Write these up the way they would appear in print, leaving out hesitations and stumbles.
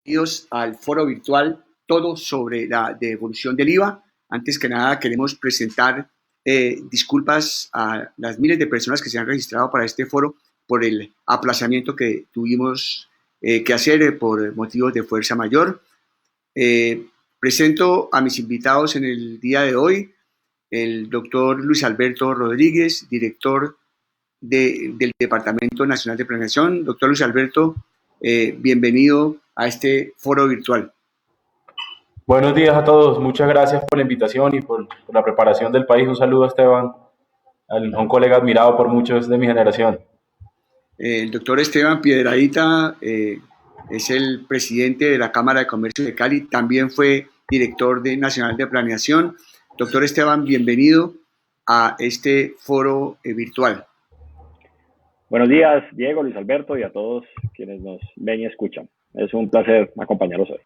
Bienvenidos al foro virtual, todo sobre la devolución del IVA. Antes que nada, queremos presentar disculpas a las miles de personas que se han registrado para este foro por el aplazamiento que tuvimos que hacer por motivos de fuerza mayor. Presento a mis invitados en el día de hoy, el doctor Luis Alberto Rodríguez, director del Departamento Nacional de Planeación. Doctor Luis Alberto, bienvenido a este foro virtual. Buenos días a todos, muchas gracias por la invitación y por la preparación del país. Un saludo a Esteban, a un colega admirado por muchos de mi generación. El doctor Esteban Piedradita es el presidente de la Cámara de Comercio de Cali, también fue director nacional de planeación. Doctor Esteban, bienvenido a este foro virtual. Buenos días, Diego, Luis Alberto, y a todos quienes nos ven y escuchan. Es un placer acompañarlos hoy.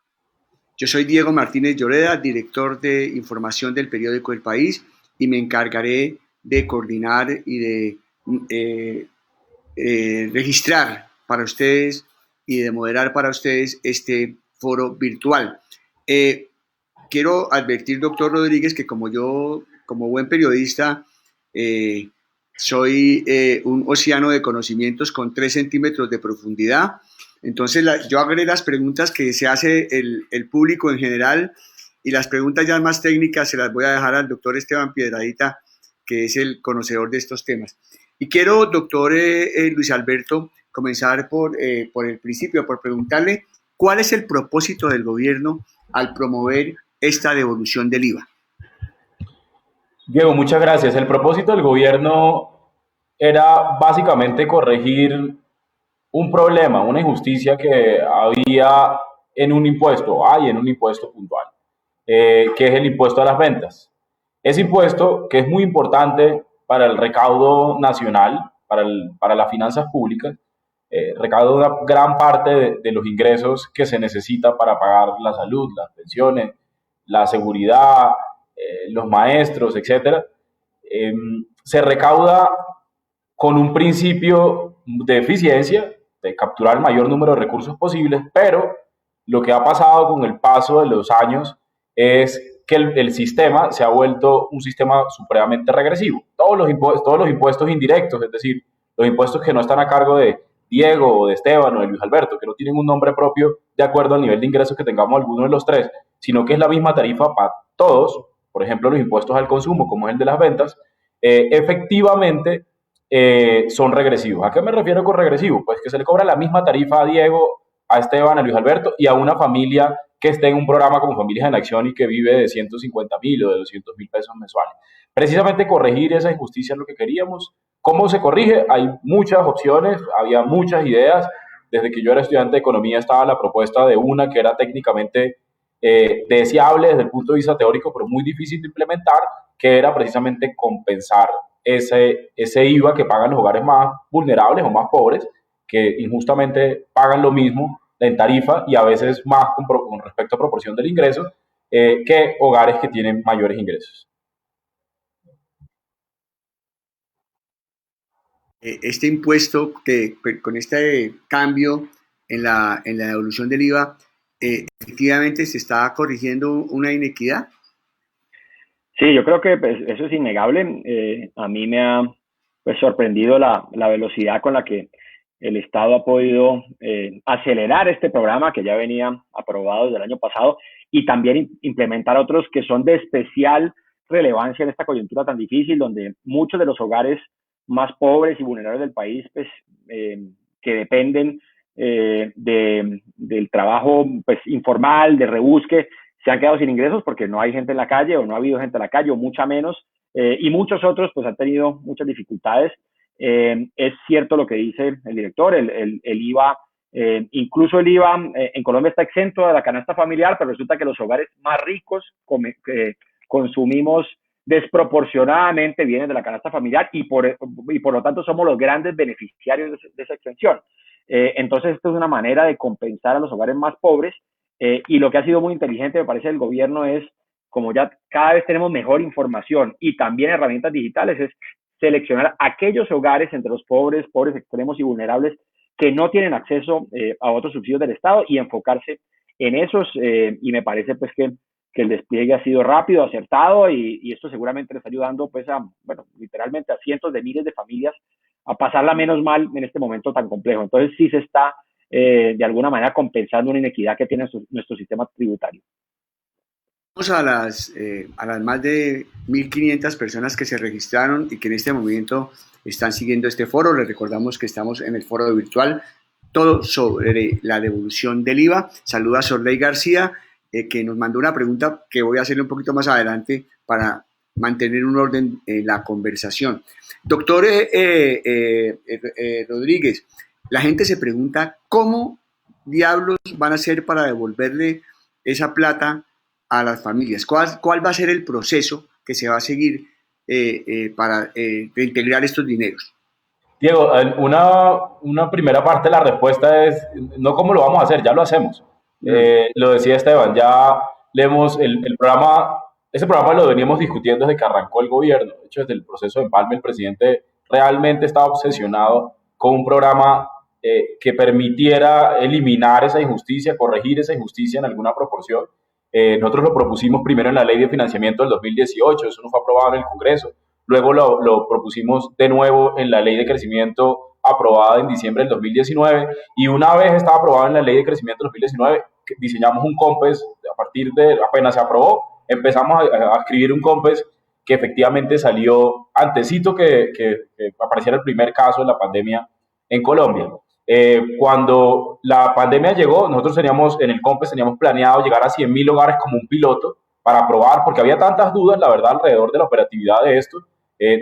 Yo soy Diego Martínez Lloreda, director de información del periódico El País, y me encargaré de coordinar y de registrar para ustedes y de moderar para ustedes este foro virtual. Quiero advertir, doctor Rodríguez, que como buen periodista, soy un océano de conocimientos con 3 centímetros de profundidad. Entonces yo haré las preguntas que se hace el público en general, y las preguntas ya más técnicas se las voy a dejar al doctor Esteban Piedradita, que es el conocedor de estos temas. Y quiero, doctor Luis Alberto, comenzar por el principio, por preguntarle cuál es el propósito del gobierno al promover esta devolución del IVA. Diego, muchas gracias. El propósito del gobierno era básicamente corregir un problema, una injusticia que había en un impuesto, hay en un impuesto puntual, que es el impuesto a las ventas. Ese impuesto, que es muy importante para el recaudo nacional, para las finanzas públicas, recauda una gran parte de los ingresos que se necesita para pagar la salud, las pensiones, la seguridad, los maestros, etc. Se recauda con un principio de eficiencia, de capturar el mayor número de recursos posibles, pero lo que ha pasado con el paso de los años es que el sistema se ha vuelto un sistema supremamente regresivo. Todos los impuestos indirectos, es decir, los impuestos que no están a cargo de Diego o de Esteban o de Luis Alberto, que no tienen un nombre propio de acuerdo al nivel de ingresos que tengamos alguno de los tres, sino que es la misma tarifa para todos, por ejemplo, los impuestos al consumo, como es el de las ventas, efectivamente son regresivos. ¿A qué me refiero con regresivo? Pues que se le cobra la misma tarifa a Diego, a Esteban, a Luis Alberto y a una familia que esté en un programa como Familias en Acción y que vive de 150.000 o de 200.000 pesos mensuales. Precisamente corregir esa injusticia es lo que queríamos. ¿Cómo se corrige? Hay muchas opciones, había muchas ideas. Desde que yo era estudiante de economía estaba la propuesta de una que era técnicamente deseable desde el punto de vista teórico, pero muy difícil de implementar, que era precisamente compensar ese IVA que pagan los hogares más vulnerables o más pobres, que injustamente pagan lo mismo en tarifa y a veces más con respecto a proporción del ingreso que hogares que tienen mayores ingresos. Este impuesto, que con este cambio en la devolución del IVA, efectivamente se está corrigiendo una inequidad. Sí, yo creo que pues, eso es innegable. A mí me ha sorprendido la velocidad con la que el Estado ha podido acelerar este programa que ya venía aprobado desde el año pasado y también implementar otros que son de especial relevancia en esta coyuntura tan difícil, donde muchos de los hogares más pobres y vulnerables del país, pues, que dependen del trabajo pues, informal, de rebusque, se han quedado sin ingresos porque no hay gente en la calle o no ha habido gente en la calle o mucha menos, y muchos otros pues han tenido muchas dificultades. Es cierto lo que dice el director, el IVA, incluso el IVA en Colombia está exento de la canasta familiar, pero resulta que los hogares más ricos consumimos desproporcionadamente vienen de la canasta familiar y por lo tanto somos los grandes beneficiarios de esa extensión. Entonces esto es una manera de compensar a los hogares más pobres y lo que ha sido muy inteligente me parece el gobierno es, como ya cada vez tenemos mejor información y también herramientas digitales, es seleccionar aquellos hogares entre los pobres extremos y vulnerables que no tienen acceso a otros subsidios del Estado y enfocarse en esos y me parece pues que el despliegue ha sido rápido, acertado y esto seguramente le está ayudando pues bueno, literalmente a cientos de miles de familias a pasarla menos mal en este momento tan complejo. Entonces sí se está de alguna manera compensando una inequidad que tiene nuestro sistema tributario. Vamos a las más de 1.500 personas que se registraron y que en este momento están siguiendo este foro. Les recordamos que estamos en el foro virtual, todo sobre la devolución del IVA. Saluda a Sorley García, que nos mandó una pregunta que voy a hacerle un poquito más adelante para mantener un orden en la conversación. Doctor Rodríguez, la gente se pregunta cómo diablos van a hacer para devolverle esa plata a las familias. ¿Cuál va a ser el proceso que se va a seguir para reintegrar estos dineros? Diego, una primera parte de la respuesta es no cómo lo vamos a hacer, ya lo hacemos. Lo decía Esteban, ya leemos el programa, ese programa lo veníamos discutiendo desde que arrancó el gobierno. De hecho, desde el proceso de empalme, el presidente realmente estaba obsesionado con un programa que permitiera eliminar esa injusticia, corregir esa injusticia en alguna proporción. Nosotros lo propusimos primero en la ley de financiamiento del 2018, eso no fue aprobado en el Congreso. Luego lo propusimos de nuevo en la ley de crecimiento aprobada en diciembre del 2019 y una vez estaba aprobada en la ley de crecimiento del 2019, diseñamos un COMPES, a partir de apenas se aprobó, empezamos a escribir un COMPES que efectivamente salió antesito que apareciera el primer caso de la pandemia en Colombia. Cuando la pandemia llegó, nosotros teníamos en el COMPES teníamos planeado llegar a 100.000 hogares como un piloto para probar, porque había tantas dudas, la verdad, alrededor de la operatividad de esto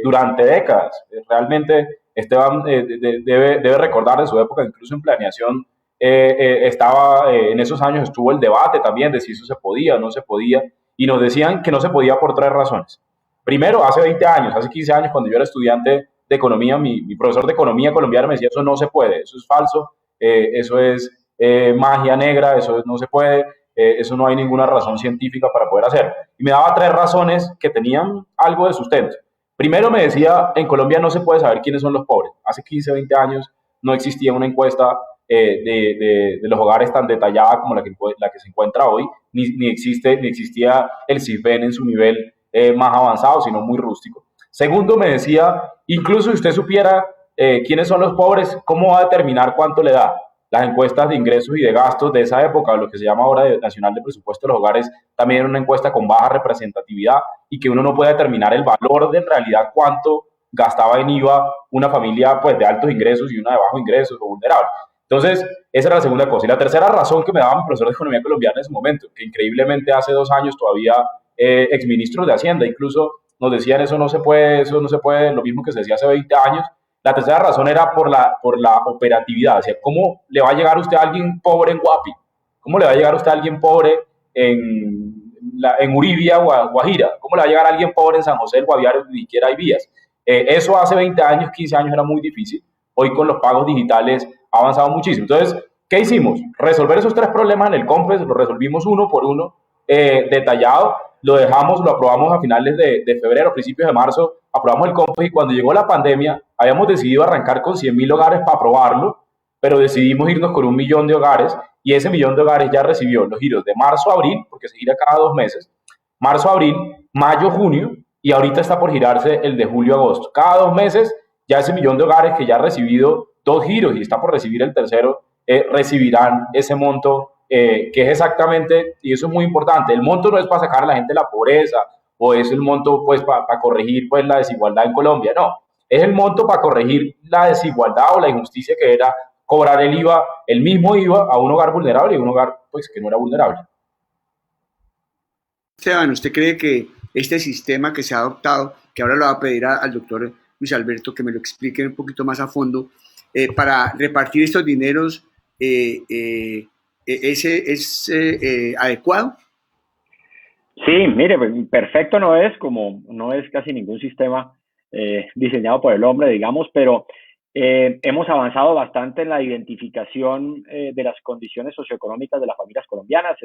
durante décadas. Realmente Esteban debe recordar de su época, incluso en planeación, en esos años estuvo el debate también de si eso se podía o no se podía, y nos decían que no se podía por tres razones. Primero, hace 20 años, hace 15 años, cuando yo era estudiante de economía, mi profesor de economía colombiana me decía, eso no se puede, eso es falso, eso es magia negra, eso no se puede, eso no hay ninguna razón científica para poder hacer. Y me daba tres razones que tenían algo de sustento. Primero me decía, en Colombia no se puede saber quiénes son los pobres. Hace 15, 20 años no existía una encuesta de los hogares tan detallada como la que se encuentra hoy, ni existía el CISBEN en su nivel más avanzado, sino muy rústico. Segundo, me decía, incluso si usted supiera quiénes son los pobres, ¿cómo va a determinar cuánto le da? Las encuestas de ingresos y de gastos de esa época, lo que se llama ahora Nacional de Presupuesto de los Hogares, también era una encuesta con baja representatividad y que uno no puede determinar el valor de en realidad cuánto gastaba en IVA una familia pues, de altos ingresos y una de bajos ingresos o vulnerable. Entonces, esa era la segunda cosa. Y la tercera razón que me daba mi profesor de Economía colombiana en ese momento, que increíblemente hace 2 años todavía exministros de Hacienda incluso nos decían eso no se puede, lo mismo que se decía hace 20 años. La tercera razón era por la operatividad. O sea, ¿cómo le va a llegar a usted a alguien pobre en Guapi? ¿Cómo le va a llegar a usted a alguien pobre en Uribia o Guajira? ¿Cómo le va a llegar a alguien pobre en San José del Guaviare donde ni siquiera hay vías? Eso hace 20 años, 15 años era muy difícil. Hoy con los pagos digitales ha avanzado muchísimo. Entonces, ¿qué hicimos? Resolver esos tres problemas en el COMPES, lo resolvimos uno por uno, detallado, lo aprobamos a finales de febrero, principios de marzo, aprobamos el COMPES y cuando llegó la pandemia habíamos decidido arrancar con 100.000 hogares para aprobarlo, pero decidimos irnos con 1.000.000 de hogares y ese 1.000.000 de hogares ya recibió los giros de marzo a abril, porque se gira cada 2 meses, marzo a abril, mayo, junio, y ahorita está por girarse el de julio a agosto. Cada 2 meses ya ese 1.000.000 de hogares que ya ha recibido 2 giros y está por recibir el tercero, recibirán ese monto que es exactamente, y eso es muy importante, el monto no es para sacar a la gente de la pobreza o es el monto pues para corregir pues la desigualdad en Colombia, no, es el monto para corregir la desigualdad o la injusticia que era cobrar el IVA, el mismo IVA a un hogar vulnerable y a un hogar pues que no era vulnerable. Esteban, ¿usted cree que este sistema que se ha adoptado, que ahora lo va a pedir al doctor Luis Alberto que me lo explique un poquito más a fondo, para repartir estos dineros, es adecuado? Sí, mire, perfecto no es, como no es casi ningún sistema diseñado por el hombre, digamos, pero hemos avanzado bastante en la identificación de las condiciones socioeconómicas de las familias colombianas.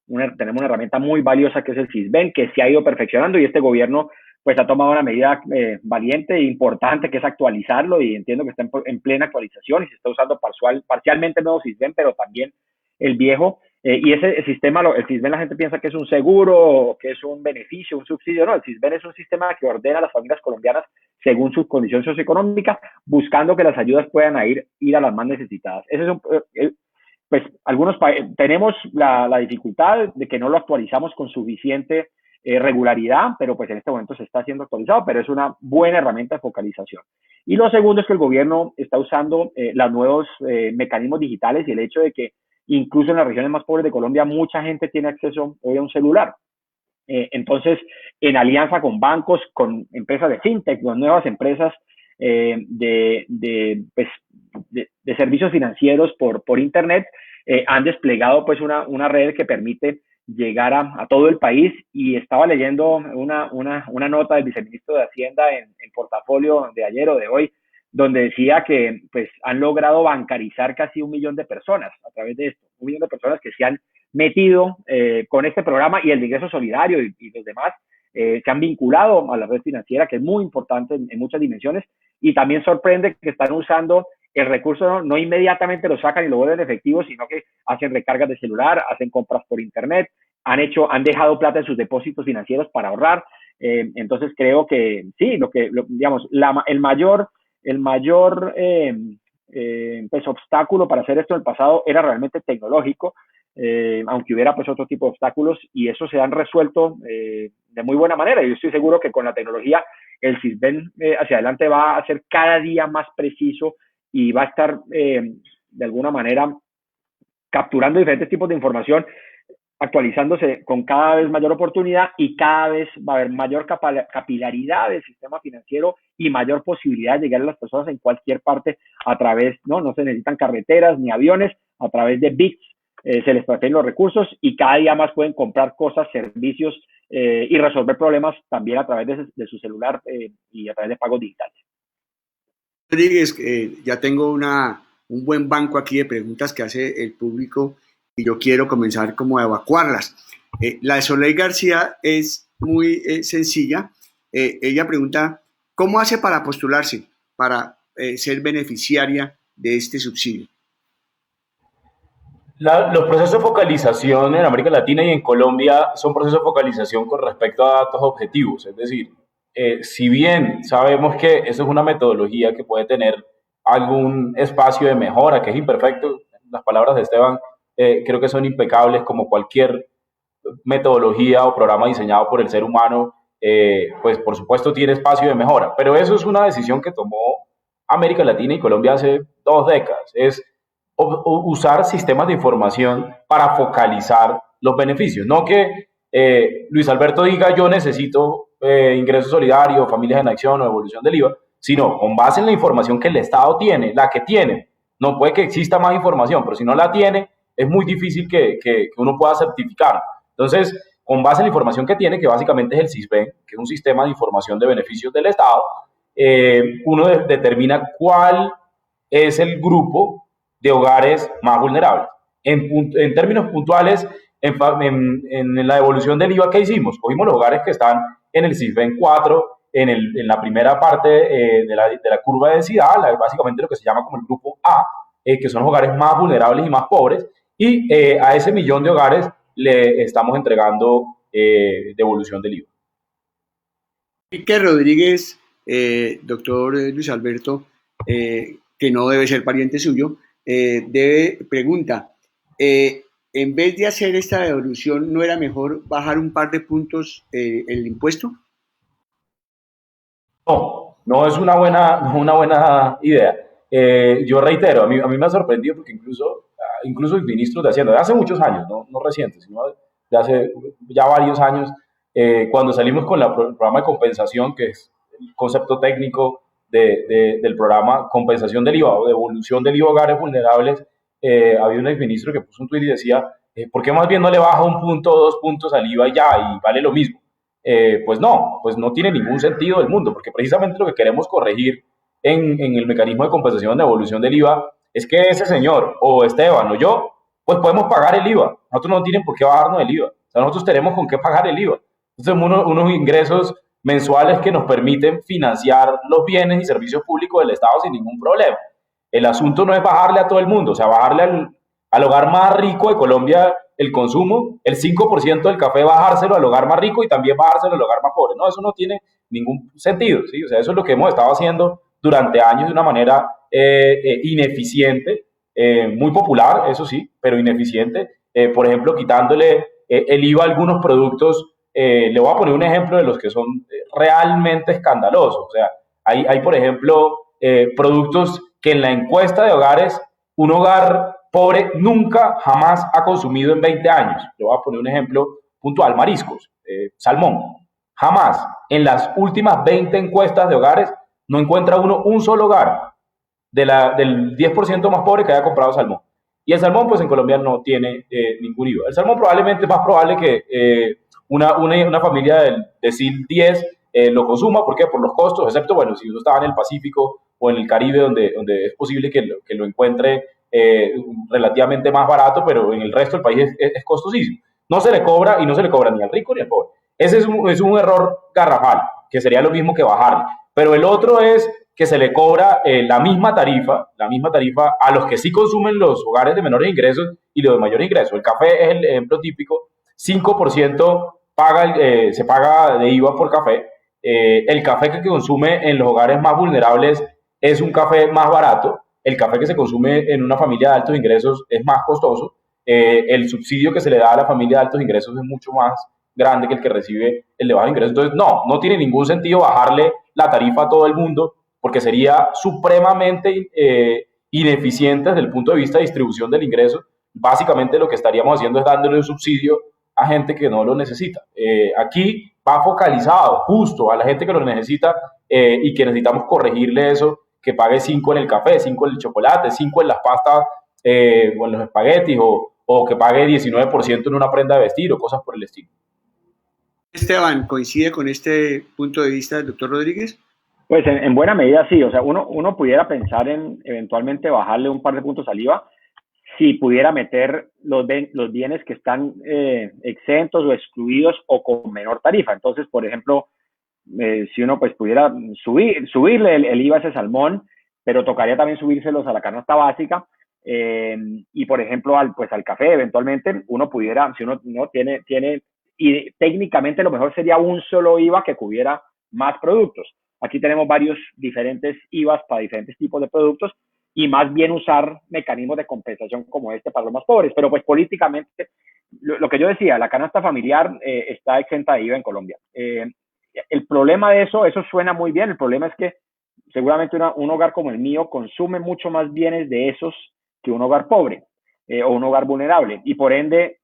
Tenemos una herramienta muy valiosa que es el CISBEN, que se ha ido perfeccionando y este gobierno pues ha tomado una medida valiente e importante que es actualizarlo y entiendo que está en plena actualización y se está usando parcialmente el nuevo CISBEN, pero también el viejo. Y ese sistema, el Sisbén, la gente piensa que es un seguro, que es un beneficio, un subsidio. No, el Sisbén es un sistema que ordena a las familias colombianas según su condición socioeconómica, buscando que las ayudas puedan ir a las más necesitadas. Ese es pues algunos tenemos la dificultad de que no lo actualizamos con suficiente regularidad, pero pues en este momento se está siendo actualizado, pero es una buena herramienta de focalización. Y lo segundo es que el gobierno está usando los nuevos mecanismos digitales y el hecho de que incluso en las regiones más pobres de Colombia mucha gente tiene acceso hoy a un celular. Entonces, en alianza con bancos, con empresas de fintech, con nuevas empresas de servicios financieros por internet, han desplegado pues una red que permite llegar a todo el país. Y estaba leyendo una nota del viceministro de Hacienda en Portafolio de ayer o de hoy, donde decía que pues han logrado bancarizar casi 1 millón de personas a través de esto, 1 millón de personas que se han metido con este programa y el de ingreso solidario y los demás, se han vinculado a la red financiera, que es muy importante en muchas dimensiones. Y también sorprende que están usando el recurso, no inmediatamente lo sacan y lo vuelven efectivo, sino que hacen recargas de celular, hacen compras por internet, han dejado plata en sus depósitos financieros para ahorrar. Entonces creo que sí, digamos, el mayor pues obstáculo para hacer esto en el pasado era realmente tecnológico, aunque hubiera pues otro tipo de obstáculos, y eso se han resuelto de muy buena manera. Yo estoy seguro que con la tecnología el Sisbén hacia adelante va a ser cada día más preciso y va a estar de alguna manera capturando diferentes tipos de información, actualizándose con cada vez mayor oportunidad, y cada vez va a haber mayor capilaridad del sistema financiero y mayor posibilidad de llegar a las personas en cualquier parte a través, no se necesitan carreteras ni aviones, a través de bits se les transfieren los recursos y cada día más pueden comprar cosas, servicios y resolver problemas también a través de su celular y a través de pagos digitales. Rodríguez, ya tengo un buen banco aquí de preguntas que hace el público y yo quiero comenzar como a evacuarlas. La de Soleil García es muy sencilla. Ella pregunta, ¿cómo hace para postularse, para ser beneficiaria de este subsidio? Los procesos de focalización en América Latina y en Colombia son procesos de focalización con respecto a datos objetivos. Es decir, si bien sabemos que eso es una metodología que puede tener algún espacio de mejora, que es imperfecto, las palabras de Esteban creo que son impecables, como cualquier metodología o programa diseñado por el ser humano, pues por supuesto tiene espacio de mejora, pero eso es una decisión que tomó América Latina y Colombia hace 2 décadas, es usar sistemas de información para focalizar los beneficios, no que Luis Alberto diga yo necesito ingreso solidario, familias en acción o devolución del IVA, sino con base en la información que el Estado tiene, la que tiene. No puede que exista más información, pero si no la tiene, es muy difícil que uno pueda certificar. Entonces, con base en la información que tiene, que básicamente es el Sisbén, que es un sistema de información de beneficios del Estado, uno determina cuál es el grupo de hogares más vulnerables. En términos puntuales, en la devolución del IVA que hicimos, cogimos los hogares que están en el Sisbén 4, en la primera parte de la curva de densidad, básicamente lo que se llama como el grupo A, que son los hogares más vulnerables y más pobres, y a ese 1 millón de hogares le estamos entregando devolución del IVA. Enrique Rodríguez, doctor Luis Alberto, que no debe ser pariente suyo, pregunta, en vez de hacer esta devolución, ¿no era mejor bajar un par de puntos el impuesto? No es una buena idea. Yo reitero, a mí me ha sorprendido porque incluso el ministro de Hacienda, de hace muchos años, no recientes, sino de hace ya varios años, cuando salimos con el programa de compensación, que es el concepto técnico del programa compensación del IVA o devolución del IVA a hogares vulnerables, había un exministro que puso un tuit y decía, ¿por qué más bien no le baja 1 punto o 2 puntos al IVA y ya, y vale lo mismo? Pues no tiene ningún sentido del mundo, porque precisamente lo que queremos corregir en el mecanismo de compensación de devolución del IVA es que ese señor, o Esteban, o yo, pues podemos pagar el IVA. Nosotros no tienen por qué bajarnos el IVA. O sea, nosotros tenemos con qué pagar el IVA. Entonces, unos ingresos mensuales que nos permiten financiar los bienes y servicios públicos del Estado sin ningún problema. El asunto no es bajarle a todo el mundo, o sea, bajarle al hogar más rico de Colombia el consumo, el 5% del café bajárselo al hogar más rico y también bajárselo al hogar más pobre. No, eso no tiene ningún sentido, ¿sí? O sea, eso es lo que hemos estado haciendo durante años de una manera ineficiente, muy popular, eso sí, pero ineficiente. Por ejemplo, quitándole el IVA a algunos productos. Le voy a poner un ejemplo de los que son realmente escandalosos. O sea, hay por ejemplo, productos que en la encuesta de hogares, un hogar pobre nunca, jamás ha consumido en 20 años. Le voy a poner un ejemplo puntual: mariscos, salmón. Jamás, en las últimas 20 encuestas de hogares, no encuentra uno un solo hogar del 10% más pobre que haya comprado salmón. Y el salmón, pues en Colombia no tiene ningún IVA. El salmón probablemente es más probable que una familia del decil 10 lo consuma. ¿Por qué? Por los costos, excepto, bueno, si uno estaba en el Pacífico o en el Caribe, donde es posible que lo encuentre relativamente más barato, pero en el resto del país es costosísimo. No se le cobra, y no se le cobra ni al rico ni al pobre. Ese es un error garrafal, que sería lo mismo que bajarle. Pero el otro es que se le cobra la misma tarifa a los que sí consumen los hogares de menores ingresos y los de mayores ingresos. El café es el ejemplo típico: 5% se paga de IVA por café. El café que consume en los hogares más vulnerables es un café más barato. El café que se consume en una familia de altos ingresos es más costoso. El subsidio que se le da a la familia de altos ingresos es mucho más grande que el que recibe el de bajo ingreso. Entonces, no tiene ningún sentido bajarle la tarifa a todo el mundo, porque sería supremamente ineficiente desde el punto de vista de distribución del ingreso. Básicamente lo que estaríamos haciendo es dándole un subsidio a gente que no lo necesita. Aquí va focalizado justo a la gente que lo necesita y que necesitamos corregirle eso, que pague 5 en el café, 5 en el chocolate, 5 en las pastas o en los espaguetis, o que pague 19% en una prenda de vestir o cosas por el estilo. Esteban, ¿coincide con este punto de vista del doctor Rodríguez? Pues en buena medida sí. O sea, uno pudiera pensar en eventualmente bajarle un par de puntos al IVA si pudiera meter los bienes que están exentos o excluidos o con menor tarifa. Entonces, por ejemplo, si uno pues pudiera subirle el IVA a ese salmón, pero tocaría también subírselos a la canasta básica, y por ejemplo al café. Eventualmente uno pudiera, si uno no tiene, y técnicamente lo mejor sería un solo IVA que cubriera más productos. Aquí tenemos varios diferentes IVAs para diferentes tipos de productos, y más bien usar mecanismos de compensación como este para los más pobres. Pero pues políticamente, lo que yo decía, la canasta familiar está exenta de IVA en Colombia. El problema de eso suena muy bien. El problema es que seguramente un hogar como el mío consume mucho más bienes de esos que un hogar pobre o un hogar vulnerable, y por ende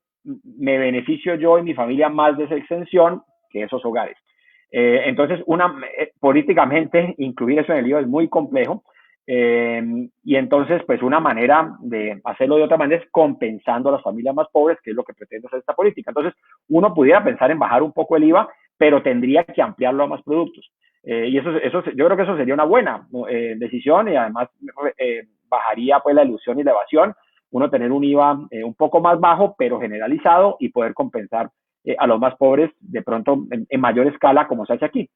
me beneficio yo y mi familia más de esa exención que esos hogares. Entonces, políticamente incluir eso en el IVA es muy complejo, y entonces pues una manera de hacerlo de otra manera es compensando a las familias más pobres, que es lo que pretende hacer esta política. Entonces, uno pudiera pensar en bajar un poco el IVA, pero tendría que ampliarlo a más productos. Y eso, yo creo que eso sería una buena decisión, y además bajaría pues la ilusión y la evasión, uno tener un IVA un poco más bajo, pero generalizado, y poder compensar a los más pobres de pronto en mayor escala, como se hace aquí.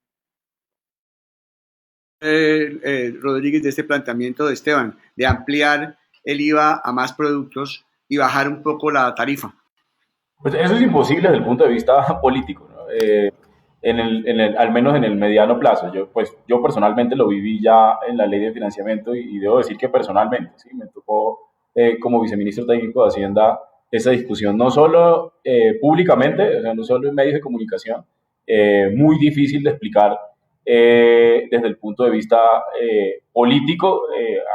Rodríguez, de este planteamiento de Esteban, de ampliar el IVA a más productos y bajar un poco la tarifa? Pues eso es imposible desde el punto de vista político, ¿no? Al menos en el mediano plazo. Yo personalmente lo viví ya en la ley de financiamiento, y debo decir que personalmente, ¿sí? Me tocó como viceministro técnico de Hacienda esa discusión, no solo públicamente, o sea, no solo en medios de comunicación, muy difícil de explicar desde el punto de vista político,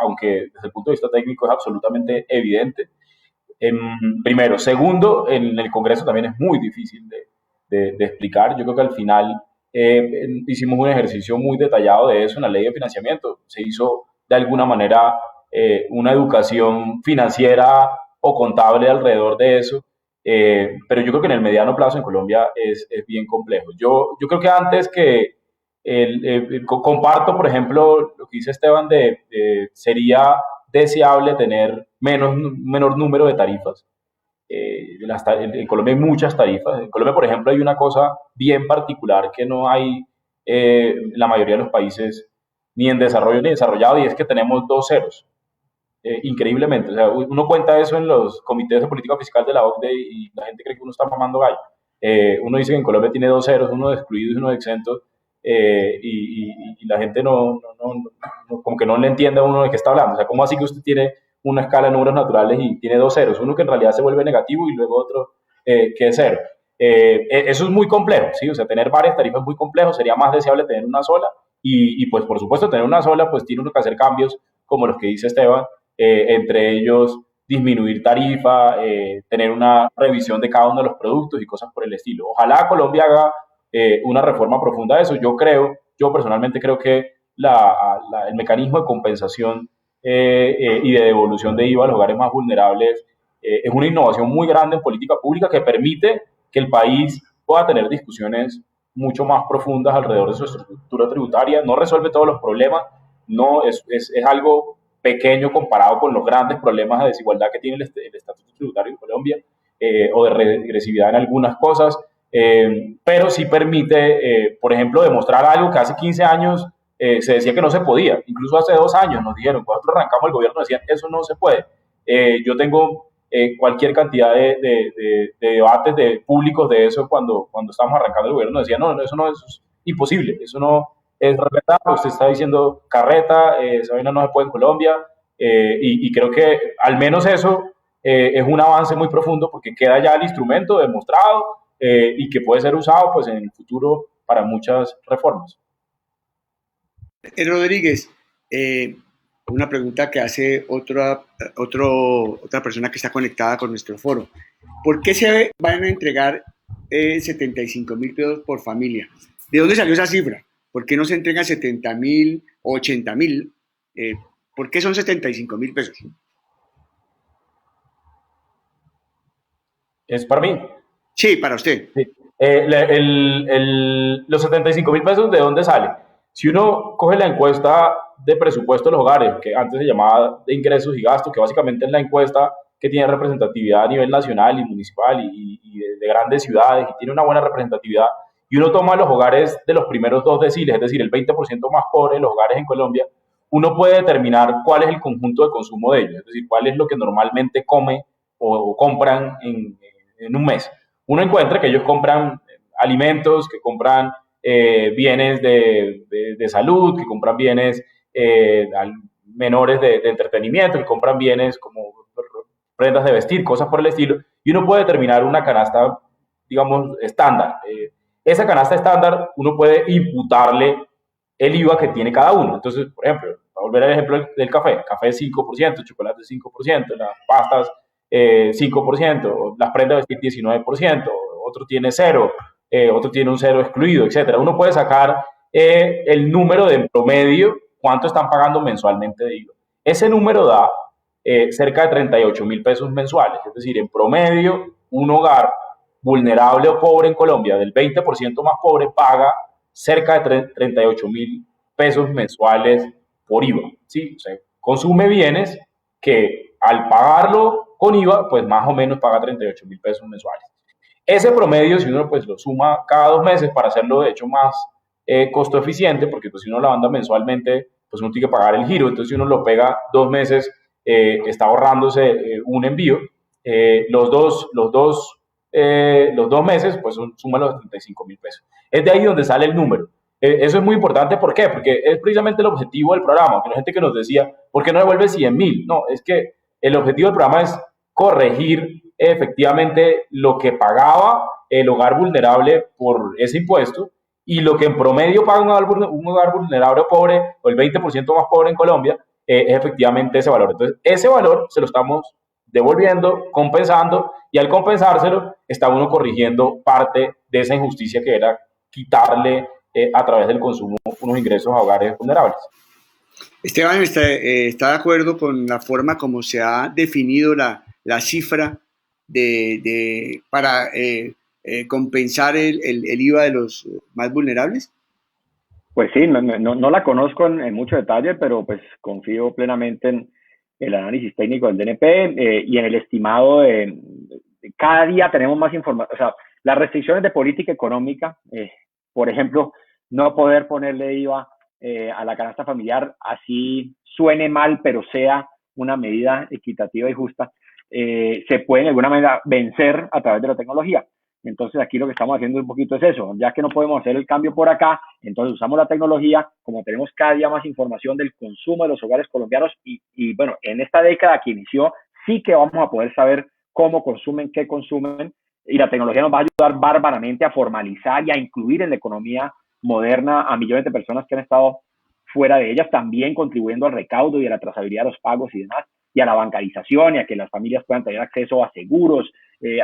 aunque desde el punto de vista técnico es absolutamente evidente. Primero. Segundo, en el Congreso también es muy difícil de explicar. Yo creo que al final hicimos un ejercicio muy detallado de eso en la ley de financiamiento. Se hizo de alguna manera una educación financiera o contable alrededor de eso, pero yo creo que en el mediano plazo en Colombia es bien complejo. Yo creo que antes que comparto, por ejemplo, lo que dice Esteban, sería deseable tener menor número de tarifas. En Colombia hay muchas tarifas. En Colombia, por ejemplo, hay una cosa bien particular que no hay en la mayoría de los países, ni en desarrollo ni desarrollado, y es que tenemos 2 ceros. increíblemente. O sea, uno cuenta eso en los comités de política fiscal de la OCDE y la gente cree que uno está mamando gallo. Uno dice que en Colombia tiene dos ceros, uno de excluidos y uno de exentos, y la gente como que no le entiende a uno de qué está hablando. O sea, ¿cómo así que usted tiene una escala de números naturales y tiene dos ceros? Uno que en realidad se vuelve negativo y luego otro que es cero. Eso es muy complejo, ¿sí? O sea, tener varias tarifas es muy complejo, sería más deseable tener una sola y pues por supuesto tener una sola pues tiene uno que hacer cambios como los que dice Esteban, entre ellos disminuir tarifa, tener una revisión de cada uno de los productos y cosas por el estilo. Ojalá Colombia haga una reforma profunda de eso. Yo personalmente creo que el mecanismo de compensación y de devolución de IVA a los hogares más vulnerables es una innovación muy grande en política pública que permite que el país pueda tener discusiones mucho más profundas alrededor de su estructura tributaria. No resuelve todos los problemas, no es algo pequeño comparado con los grandes problemas de desigualdad que tiene el estatuto tributario de Colombia, o de regresividad en algunas cosas, pero sí permite, por ejemplo, demostrar algo que hace 15 años se decía que no se podía. Incluso hace 2 años nos dijeron, cuando nosotros arrancamos el gobierno, decían, eso no se puede. Yo tengo cualquier cantidad de debates públicos de eso cuando estamos arrancando el gobierno, decían, no, eso no es imposible, eso no es verdad, usted está diciendo carreta, esa vaina no se puede en Colombia, y creo que al menos eso es un avance muy profundo porque queda ya el instrumento demostrado y que puede ser usado pues en el futuro para muchas reformas. Rodríguez, una pregunta que hace otra persona que está conectada con nuestro foro. ¿Por qué se van a entregar 75.000 pesos por familia? ¿De dónde salió esa cifra? ¿Por qué no se entregan 70.000 o 80.000? ¿Por qué son 75.000 pesos? ¿Es para mí? Sí, para usted. Sí. Los 75.000 pesos, ¿de dónde sale? Si uno coge la encuesta de presupuesto de los hogares, que antes se llamaba de ingresos y gastos, que básicamente es la encuesta que tiene representatividad a nivel nacional y municipal y de grandes ciudades, y tiene una buena representatividad, y uno toma los hogares de los primeros 2 deciles, es decir, el 20% más pobre de los hogares en Colombia, uno puede determinar cuál es el conjunto de consumo de ellos, es decir, cuál es lo que normalmente come o compran en un mes. Uno encuentra que ellos compran alimentos, que compran bienes de salud, que compran bienes menores de entretenimiento, que compran bienes como prendas de vestir, cosas por el estilo, y uno puede determinar una canasta, digamos, estándar. Esa canasta estándar uno puede imputarle el IVA que tiene cada uno. Entonces, por ejemplo, para volver al ejemplo del café, café 5%, chocolate 5%, las pastas 5%, las prendas de vestir 19%, otro tiene 0%, otro tiene un 0 excluido, etc. Uno puede sacar el número de promedio, cuánto están pagando mensualmente de IVA. Ese número da cerca de 38.000 pesos mensuales, es decir, en promedio, un hogar vulnerable o pobre en Colombia, del 20% más pobre, paga cerca de 38.000 pesos mensuales por IVA, ¿sí? O sea, consume bienes que al pagarlo con IVA, pues más o menos paga 38.000 pesos mensuales. Ese promedio, si uno pues lo suma cada 2 meses para hacerlo de hecho más costo eficiente, porque pues si uno la manda mensualmente, pues uno tiene que pagar el giro, entonces si uno lo pega 2 meses, está ahorrándose un envío. Los dos meses, pues suman los 35.000 pesos. Es de ahí donde sale el número. Eso es muy importante, ¿por qué? Porque es precisamente el objetivo del programa, que la gente que nos decía, ¿por qué no devuelve 100.000? No, es que el objetivo del programa es corregir efectivamente lo que pagaba el hogar vulnerable por ese impuesto y lo que en promedio paga un hogar vulnerable o pobre, o el 20% más pobre en Colombia, es efectivamente ese valor. Entonces, ese valor se lo estamos devolviendo, compensando, y al compensárselo está uno corrigiendo parte de esa injusticia que era quitarle a través del consumo unos ingresos a hogares vulnerables. Esteban está de acuerdo con la forma como se ha definido la cifra para compensar el IVA de los más vulnerables. Pues sí, no la conozco en mucho detalle, pero pues confío plenamente en el análisis técnico del DNP y en el estimado de cada día tenemos más información. O sea, las restricciones de política económica, por ejemplo, no poder ponerle IVA a la canasta familiar, así suene mal, pero sea una medida equitativa y justa, se puede de alguna manera vencer a través de la tecnología. Entonces aquí lo que estamos haciendo un poquito es eso, ya que no podemos hacer el cambio por acá, entonces usamos la tecnología, como tenemos cada día más información del consumo de los hogares colombianos y bueno, en esta década que inició, sí que vamos a poder saber cómo consumen, qué consumen, y la tecnología nos va a ayudar bárbaramente a formalizar y a incluir en la economía moderna a millones de personas que han estado fuera de ellas, también contribuyendo al recaudo y a la trazabilidad de los pagos y demás, y a la bancarización y a que las familias puedan tener acceso a seguros,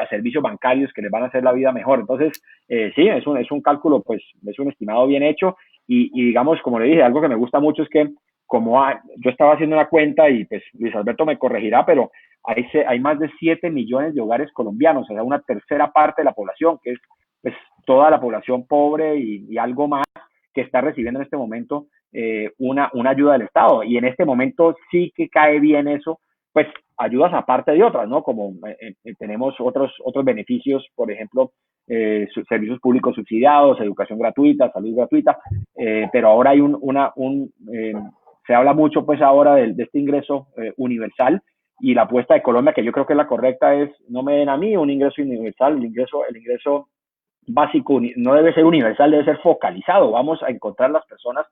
a servicios bancarios que les van a hacer la vida mejor. Entonces, sí, es un cálculo, pues, es un estimado bien hecho y digamos, como le dije, algo que me gusta mucho es que yo estaba haciendo una cuenta y pues Luis Alberto me corregirá, pero hay más de 7 millones de hogares colombianos, o sea, una tercera parte de la población, que es pues, toda la población pobre y algo más que está recibiendo en este momento una ayuda del Estado. Y en este momento sí que cae bien eso, pues ayudas aparte de otras, ¿no? Como tenemos otros beneficios, por ejemplo, servicios públicos subsidiados, educación gratuita, salud gratuita, pero ahora hay se habla mucho pues ahora de este ingreso universal, y la apuesta de Colombia, que yo creo que la correcta, es no me den a mí un ingreso universal, el ingreso básico no debe ser universal, debe ser focalizado. Vamos a encontrar las personas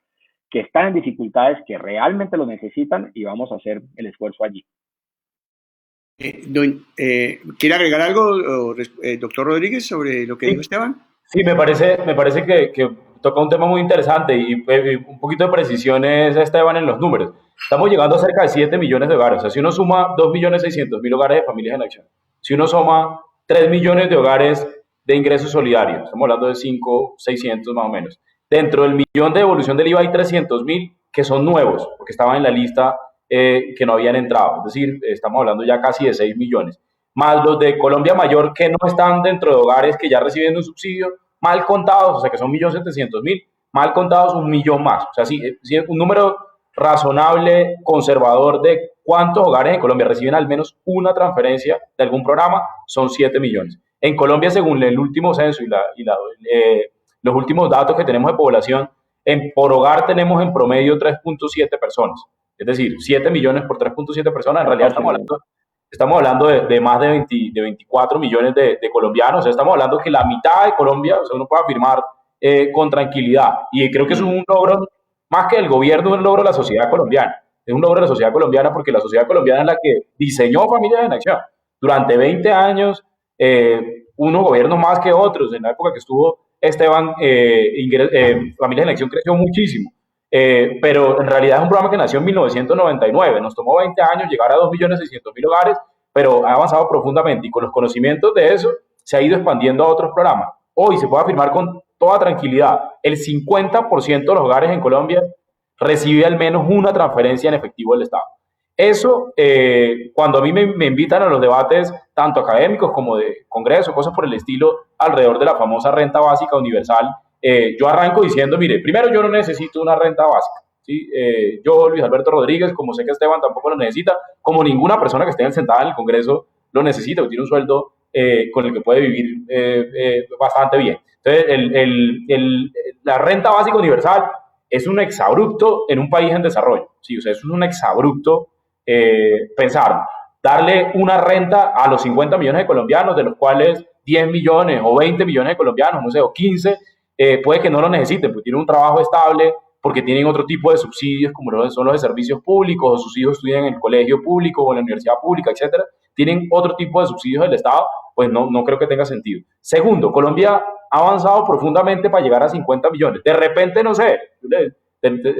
que están en dificultades, que realmente lo necesitan, y vamos a hacer el esfuerzo allí. ¿Quiere agregar algo, doctor Rodríguez, sobre lo que dijo Esteban? Sí, me parece que toca un tema muy interesante y un poquito de precisiones, Esteban, en los números. Estamos llegando a cerca de 7 millones de hogares. O sea, si uno suma 2.600.000 hogares de familias en acción, si uno suma 3 millones de hogares de ingresos solidarios, estamos hablando de 5.600 más o menos. Dentro del millón de devolución del IVA hay 300.000 que son nuevos, porque estaban en la lista que no habían entrado. Es decir, estamos hablando ya casi de 6 millones. Más los de Colombia Mayor que no están dentro de hogares que ya reciben un subsidio, mal contados, o sea que son 1.700.000, mal contados 1 millón más. O sea, sí, un número razonable, conservador de cuántos hogares en Colombia reciben al menos una transferencia de algún programa, son 7 millones. En Colombia, según el último censo y los últimos datos que tenemos de población, por hogar tenemos en promedio 3.7 personas. Es decir, 7 millones por 3.7 personas. En realidad estamos hablando de más de 24 millones de colombianos. O sea, estamos hablando que la mitad de Colombia, o sea, uno puede afirmar con tranquilidad. Y creo que es un logro, más que el gobierno, es un logro de la sociedad colombiana. Es un logro de la sociedad colombiana porque la sociedad colombiana es la que diseñó Familias en Acción. Durante 20 años, unos gobiernos más que otros. En la época que estuvo Esteban, Familias en Acción creció muchísimo. Pero en realidad es un programa que nació en 1999. Nos tomó 20 años llegar a 2.600.000 hogares, pero ha avanzado profundamente y con los conocimientos de eso se ha ido expandiendo a otros programas. Hoy se puede afirmar con toda tranquilidad, el 50% de los hogares en Colombia recibe al menos una transferencia en efectivo del Estado. Eso, cuando a mí me invitan a los debates, tanto académicos como de congreso, cosas por el estilo, alrededor de la famosa renta básica universal, yo arranco diciendo, mire, primero yo no necesito una renta básica, ¿sí? Yo, Luis Alberto Rodríguez, como sé que Esteban tampoco lo necesita, como ninguna persona que esté sentada en el Congreso lo necesita, tiene un sueldo con el que puede vivir bastante bien. Entonces, la renta básica universal es un exabrupto en un país en desarrollo, ¿sí? O sea, es un exabrupto pensar, darle una renta a los 50 millones de colombianos, de los cuales 10 millones o 20 millones de colombianos, no sé, o 15, puede que no lo necesiten, porque tienen un trabajo estable, porque tienen otro tipo de subsidios, como son los de servicios públicos, o sus hijos estudian en el colegio público o en la universidad pública, etcétera, tienen otro tipo de subsidios del Estado, pues no creo que tenga sentido. Segundo, Colombia ha avanzado profundamente para llegar a 50 millones. De repente, no sé,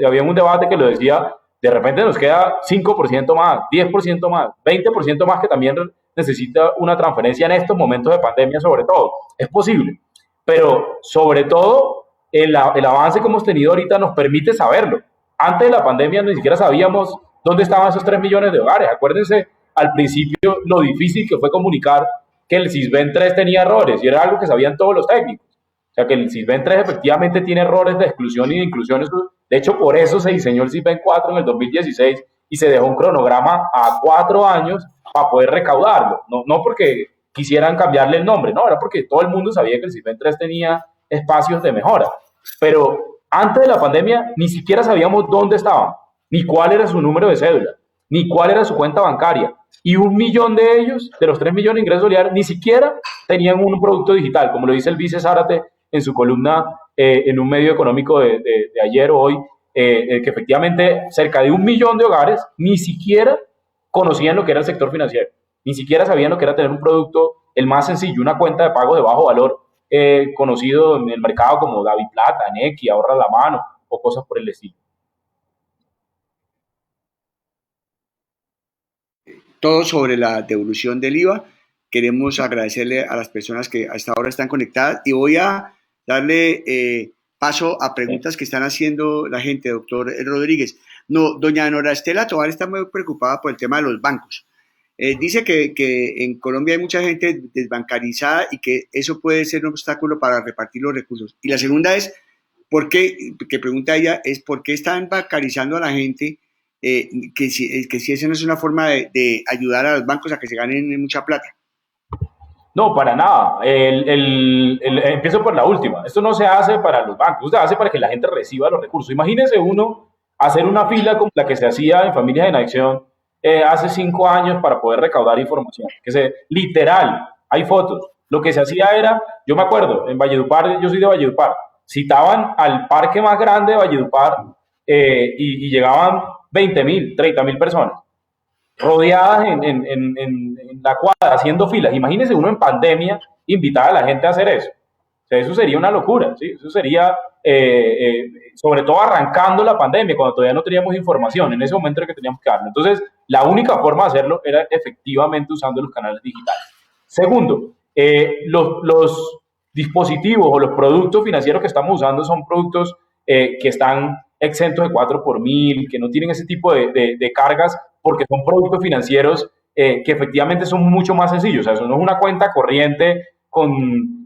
había un debate que lo decía, de repente nos queda 5% más, 10% más, 20% más que también necesita una transferencia en estos momentos de pandemia sobre todo. Es posible, pero sobre todo el avance que hemos tenido ahorita nos permite saberlo. Antes de la pandemia ni siquiera sabíamos dónde estaban esos 3 millones de hogares. Acuérdense al principio lo difícil que fue comunicar que el SISBEN 3 tenía errores y era algo que sabían todos los técnicos. O sea que el SISBEN 3 efectivamente tiene errores de exclusión y de inclusión. De hecho, por eso se diseñó el SISBEN 4 en el 2016 y se dejó un cronograma a 4 años para poder recaudarlo. No porque quisieran cambiarle el nombre, no, era porque todo el mundo sabía que el SISBEN 3 tenía espacios de mejora. Pero antes de la pandemia ni siquiera sabíamos dónde estaban, ni cuál era su número de cédula, ni cuál era su cuenta bancaria. Y 1 millón de ellos, de los 3 millones de ingresos solidarios, ni siquiera tenían un producto digital, como lo dice el vice Zárate en su columna en un medio económico de ayer o hoy, que efectivamente cerca de 1 millón de hogares ni siquiera conocían lo que era el sector financiero, ni siquiera sabían lo que era tener un producto, el más sencillo, una cuenta de pago de bajo valor, conocido en el mercado como DaviPlata, Nequi, Ahorra la Mano o cosas por el estilo. Todo sobre la devolución del IVA. Queremos agradecerle a las personas que hasta ahora están conectadas y voy a darle paso a preguntas que están haciendo la gente, doctor Rodríguez. No, doña Nora Estela Tovar está muy preocupada por el tema de los bancos. Dice que en Colombia hay mucha gente desbancarizada y que eso puede ser un obstáculo para repartir los recursos. Y la segunda es, que pregunta ella, es ¿por qué están bancarizando a la gente? Que si esa no es una forma de ayudar a los bancos a que se ganen mucha plata. No, para nada. Empiezo por la última. Esto no se hace para los bancos, se hace para que la gente reciba los recursos. Imagínese uno hacer una fila como la que se hacía en Familias en Acción hace 5 años para poder recaudar información. Literal, hay fotos. Lo que se hacía era, yo me acuerdo, en Valledupar, yo soy de Valledupar, citaban al parque más grande de Valledupar y llegaban 20.000, 30.000 personas rodeadas en la cuadra haciendo filas. Imagínense uno en pandemia invitar a la gente a hacer eso. O sea, eso sería una locura, ¿sí? Eso sería, sobre todo arrancando la pandemia, cuando todavía no teníamos información, en ese momento era que teníamos que darlo. Entonces, la única forma de hacerlo era efectivamente usando los canales digitales. Segundo, los dispositivos o los productos financieros que estamos usando son productos que están exentos de 4 por 1000, que no tienen ese tipo de cargas, porque son productos financieros que efectivamente son mucho más sencillos. O sea, eso no es una cuenta corriente con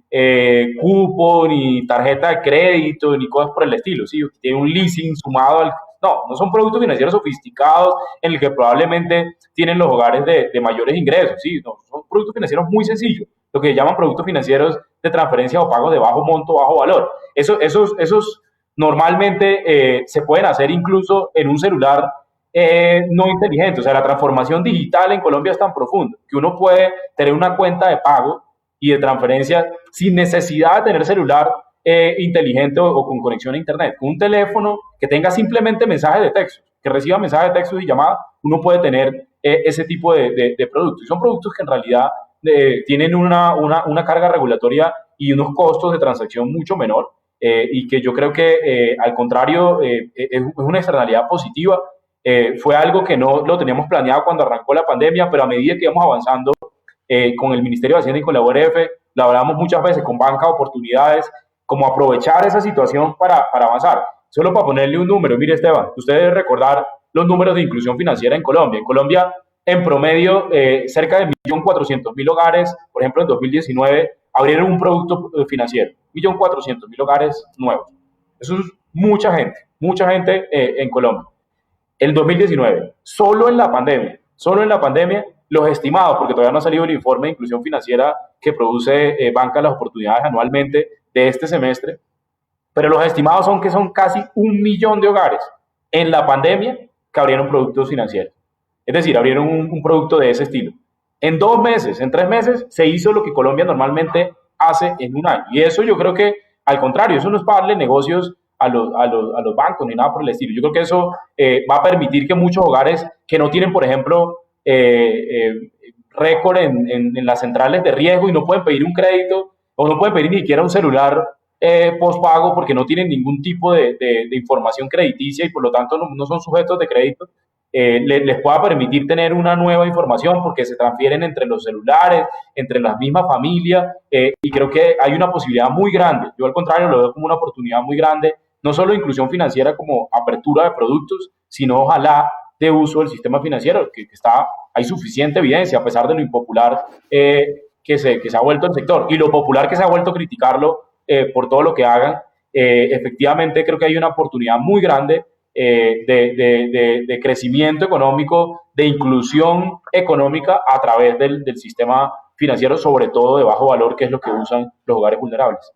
cupo, ni tarjeta de crédito, ni cosas por el estilo. ¿Sí? Tiene un leasing sumado al... No son productos financieros sofisticados en el que probablemente tienen los hogares de mayores ingresos. ¿Sí? No, son productos financieros muy sencillos, lo que llaman productos financieros de transferencia o pagos de bajo monto, bajo valor. Esos normalmente se pueden hacer incluso en un celular no inteligente. O sea, la transformación digital en Colombia es tan profunda que uno puede tener una cuenta de pago y de transferencia sin necesidad de tener celular inteligente o con conexión a internet. Con un teléfono que tenga simplemente mensajes de texto, que reciba mensajes de texto y llamadas, uno puede tener ese tipo de productos. Y son productos que en realidad tienen una carga regulatoria y unos costos de transacción mucho menor, y que yo creo que al contrario es una externalidad positiva. Fue algo que no lo teníamos planeado cuando arrancó la pandemia, pero a medida que íbamos avanzando con el Ministerio de Hacienda y con la URF, lo hablamos muchas veces con Banca Oportunidades, como aprovechar esa situación para avanzar. Solo para ponerle un número, mire Esteban, usted debe recordar los números de inclusión financiera en Colombia. En Colombia, en promedio, cerca de 1.400.000 hogares, por ejemplo, en 2019, abrieron un producto financiero. 1.400.000 hogares nuevos. Eso es mucha gente en Colombia. El 2019, solo en la pandemia, los estimados, porque todavía no ha salido el informe de inclusión financiera que produce Banca Las Oportunidades anualmente de este semestre, pero los estimados son que son casi 1 millón de hogares en la pandemia que abrieron productos financieros. Es decir, abrieron un producto de ese estilo. En 2 meses, en 3 meses, se hizo lo que Colombia normalmente hace en un año. Y eso yo creo que, al contrario, eso no es para darle negocios a los bancos ni nada por el estilo. Yo creo que eso va a permitir que muchos hogares que no tienen, por ejemplo, récord en las centrales de riesgo y no pueden pedir un crédito o no pueden pedir ni siquiera un celular postpago porque no tienen ningún tipo de información crediticia y por lo tanto no son sujetos de crédito, les pueda permitir tener una nueva información porque se transfieren entre los celulares, entre las mismas familias, y creo que hay una posibilidad muy grande. Yo al contrario lo veo como una oportunidad muy grande, no solo de inclusión financiera como apertura de productos, sino ojalá de uso del sistema financiero, que hay suficiente evidencia a pesar de lo impopular que se ha vuelto el sector y lo popular que se ha vuelto criticarlo por todo lo que hagan. Efectivamente creo que hay una oportunidad muy grande de crecimiento económico, de inclusión económica a través del sistema financiero, sobre todo de bajo valor, que es lo que usan los hogares vulnerables.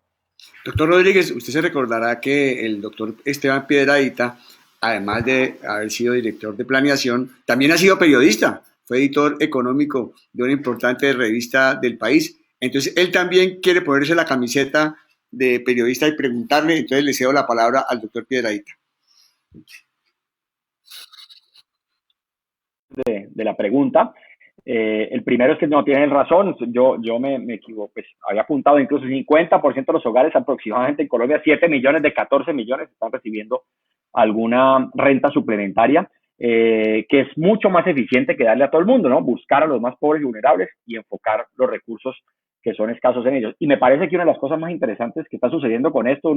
Doctor Rodríguez, usted se recordará que el doctor Esteban Piedradita además de haber sido director de planeación, también ha sido periodista, fue editor económico de una importante revista del país. Entonces, él también quiere ponerse la camiseta de periodista y preguntarle, entonces le cedo la palabra al doctor Piedradita. De la pregunta. El primero es que no tienen razón, yo me equivoco, pues había apuntado incluso 50% de los hogares aproximadamente en Colombia, 7 millones de 14 millones están recibiendo alguna renta suplementaria, que es mucho más eficiente que darle a todo el mundo, ¿no? Buscar a los más pobres y vulnerables y enfocar los recursos que son escasos en ellos. Y me parece que una de las cosas más interesantes que está sucediendo con esto,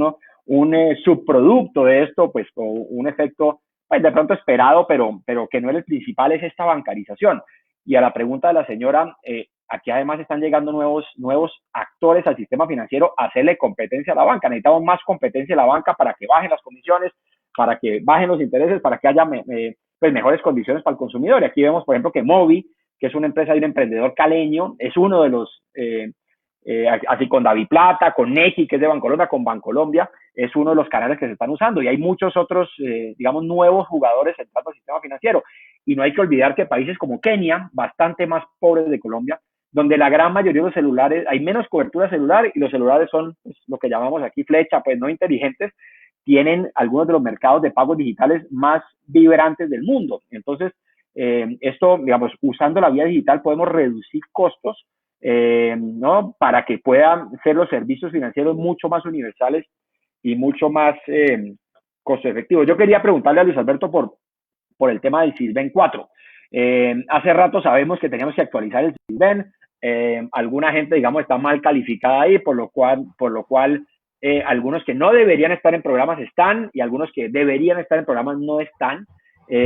un subproducto de esto, pues un efecto pues, de pronto esperado, pero que no es el principal, es esta bancarización. Y a la pregunta de la señora, aquí además están llegando nuevos actores al sistema financiero a hacerle competencia a la banca. Necesitamos más competencia a la banca para que bajen las comisiones, para que bajen los intereses, para que haya pues mejores condiciones para el consumidor. Y aquí vemos, por ejemplo, que Movi, que es una empresa de un emprendedor caleño, es uno de los, así con David Plata, con Nequi, que es de Bancolombia, con Bancolombia, es uno de los canales que se están usando. Y hay muchos otros, digamos, nuevos jugadores entrando al sistema financiero. Y no hay que olvidar que países como Kenia, bastante más pobres de Colombia, donde la gran mayoría de los celulares, hay menos cobertura celular y los celulares son pues, lo que llamamos aquí flecha, pues no inteligentes, tienen algunos de los mercados de pagos digitales más vibrantes del mundo. Entonces, esto, digamos, usando la vía digital podemos reducir costos, ¿no? Para que puedan ser los servicios financieros mucho más universales y mucho más costo efectivos. Yo quería preguntarle a Luis Alberto por el tema del Sisbén 4. Hace rato sabemos que teníamos que actualizar el Sisbén. Alguna gente, digamos, está mal calificada ahí, por lo cual algunos que no deberían estar en programas están y algunos que deberían estar en programas no están.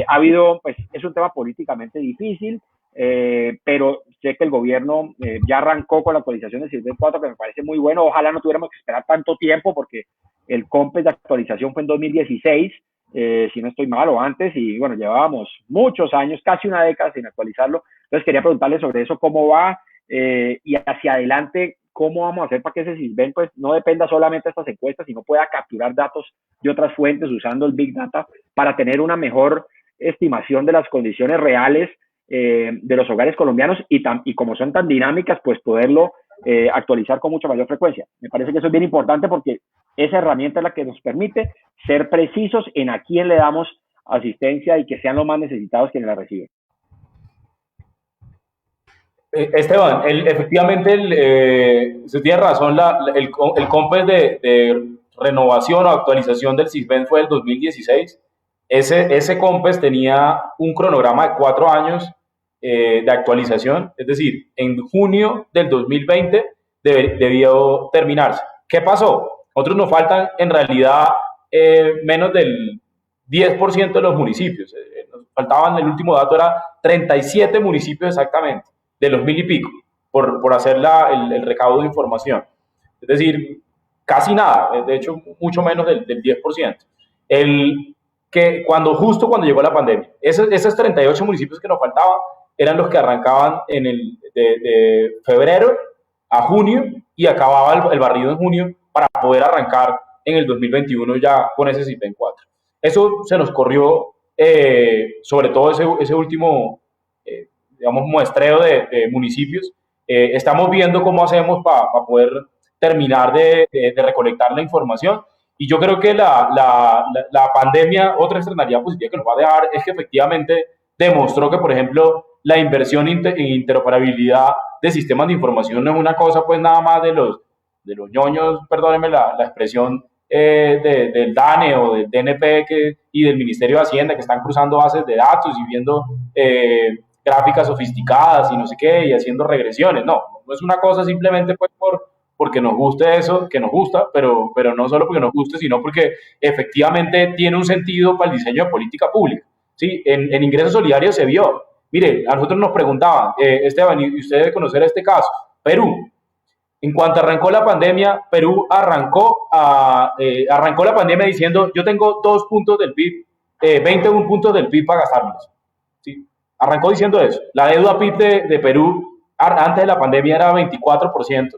Ha habido, pues, es un tema políticamente difícil, pero sé que el gobierno ya arrancó con la actualización del Sisbén 4, que me parece muy bueno. Ojalá no tuviéramos que esperar tanto tiempo porque el COMPES de actualización fue en 2016. Si no estoy mal o antes, y bueno, llevábamos muchos años, casi una década sin actualizarlo. Entonces quería preguntarle sobre eso, cómo va y hacia adelante, cómo vamos a hacer para que ese Sisbén pues no dependa solamente de estas encuestas, sino pueda capturar datos de otras fuentes usando el Big Data para tener una mejor estimación de las condiciones reales de los hogares colombianos y como son tan dinámicas, pues poderlo actualizar con mucha mayor frecuencia. Me parece que eso es bien importante porque esa herramienta es la que nos permite ser precisos en a quién le damos asistencia y que sean los más necesitados quienes la reciben. Esteban, efectivamente, usted tiene razón, el COMPES de renovación o actualización del Sisbén fue el 2016. Ese COMPES tenía un cronograma de 4 años de actualización, es decir, en junio del 2020 debió terminarse. ¿Qué pasó? Nosotros nos faltan en realidad menos del 10% de los municipios. Nos faltaban, el último dato era 37 municipios exactamente, de los 1000 y pico, por hacer el recaudo de información. Es decir, casi nada, de hecho, mucho menos del 10%. Justo cuando llegó la pandemia, esos 38 municipios que nos faltaban eran los que arrancaban de febrero a junio y acababa el barrido en junio para poder arrancar en el 2021 ya con ese Sisbén 4. Eso se nos corrió, sobre todo ese último, digamos, muestreo de municipios. Estamos viendo cómo hacemos para poder terminar de recolectar la información. Y yo creo que la pandemia, otra externalidad positiva que nos va a dejar es que efectivamente demostró que, por ejemplo, la inversión en interoperabilidad de sistemas de información no es una cosa pues nada más de los ñoños, perdónenme la expresión, del DANE o del DNP y del Ministerio de Hacienda, que están cruzando bases de datos y viendo gráficas sofisticadas y no sé qué, y haciendo regresiones. No es una cosa simplemente pues porque nos guste eso, que nos gusta, pero no solo porque nos guste, sino porque efectivamente tiene un sentido para el diseño de política pública. ¿Sí? En Ingresos Solidarios se vio. Mire, a nosotros nos preguntaban, Esteban, y usted debe conocer este caso, Perú. En cuanto arrancó la pandemia, Perú arrancó la pandemia diciendo, yo tengo 2 puntos del PIB, 21 puntos del PIB para gastármelos. ¿Sí? Arrancó diciendo eso. La deuda PIB de Perú antes de la pandemia era 24%.